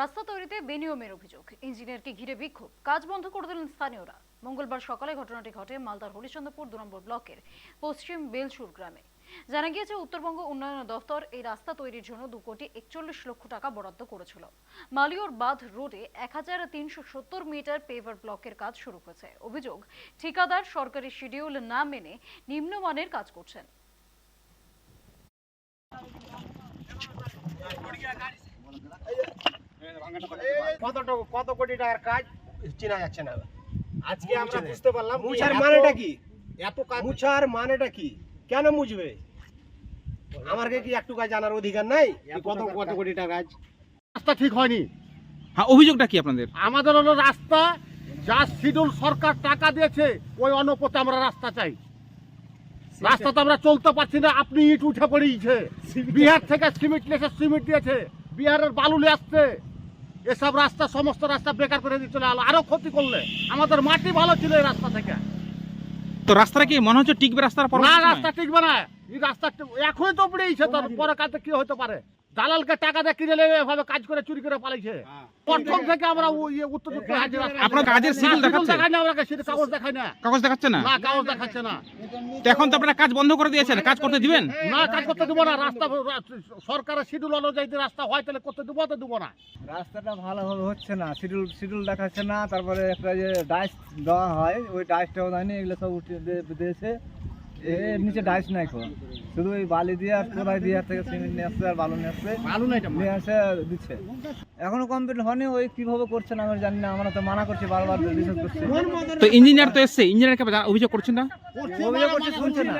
রাস্তা তৈরিতে বেনিয়মের অভিযোগ, ইঞ্জিনিয়ারকে ঘিরে বিক্ষোভ, কাজ বন্ধ করে দিলেন স্থানীয়রা। মঙ্গলবার সকালে ঘটনাটি ঘটে মালদার হরিচন্দ্রপুর 2 নম্বর ব্লকের পশ্চিম বেলসুর গ্রামে। জানা গিয়েছে উত্তরবঙ্গ উন্নয়ন দফতর এই রাস্তা তৈরির জন্য 2 কোটি 41 লক্ষ টাকা বরাদ্দ করেছিল। মালিয়র বাঁধ রোডে 1370 মিটার পেভার ব্লকের কাজ শুরু হয়েছে। অভিযোগ, ঠিকাদার সরকারি শিডিউল না মেনে নিম্নমানের কাজ করছেন। কত কোটি টাকার কাজ চেনা যাচ্ছে না। আজকে আমরা বুঝতে পারলাম মুছার মানেটা কি, এত কাজ মুছার মানেটা কি, কেন মুছবে? আমার কি একটু কাজ জানার অধিকার নাই? কত কোটি টাকা কাজ রাস্তা ঠিক হয়নি। হ্যাঁ, অভিযোগটা কি আপনাদের? আমাদের হলো রাস্তা যা শিডিউল সরকার টাকা দিয়েছে ওই অনুপাতে আমরা রাস্তা চাই। রাস্তা তো আমরা চলতে পারছি না। আপনি ইট উঠে পড়িয়েছে, বিহার থেকে সিমেন্ট দিয়েছে, বিহারের বালু নিয়ে আসছে। এসব রাস্তা সমস্ত রাস্তা বেকার করে দিয়ে চলে গেল, আরো ক্ষতি করলে। আমাদের মাটি ভালো ছিল এই রাস্তা থেকে। তো রাস্তাটা কি মনে হচ্ছে টিকবে? রাস্তার পর না, রাস্তা টিকবে না। এই রাস্তা এখনই তো পড়েছে, তার পরে কাজে কি হতে পারে? দালালকে টাকা দিয়ে কিনে নিয়ে এভাবে কাজ করে চুরি করে পালাইছে। প্রথম থেকে আমরা উত্তর আপনার কাজের শিডিউল দেখাচ্ছে? দেখাই না, আমরা সেটা কাগজ দেখাই না। কাগজ দেখাচ্ছে না? না, কাগজ দেখাচ্ছে না। তো এখন তো আপনারা কাজ বন্ধ করে দিয়েছেন, কাজ করতে দিবেন না? কাজ করতে দেবো না। রাস্তা সরকারের শিডিউল অনুযায়ী যদি রাস্তা হয় তাহলে করতে দেবো, তো দেবো না। রাস্তাটা ভালোভাবে হচ্ছে না, শিডিউল দেখাচ্ছে না। তারপরে একটা যে ডাইস দেওয়া হয়, ওই ডাইসটাও দেয়নি। এগুলো সব উঠে দিয়েছে। এর নিচে ডাইস নাই, শুধু ওই বালি দিয়ে আর কোথায় দিয়ে থেকে সিমেন্ট নিয়ে আসছে আর বালু নিয়ে আসছে, নিয়ে আসে দিচ্ছে। এখনো কমপ্লিট হয়নি। ওই কিভাবে করছে না আমি জানি না। আমরা তো মানা করছি, বারবার রিসেট করছি। তো ইঞ্জিনিয়ার তো এসছে, ইঞ্জিনিয়ারকে অভিযোগ করছেন না? অভিযোগ করছে, শুনছে না।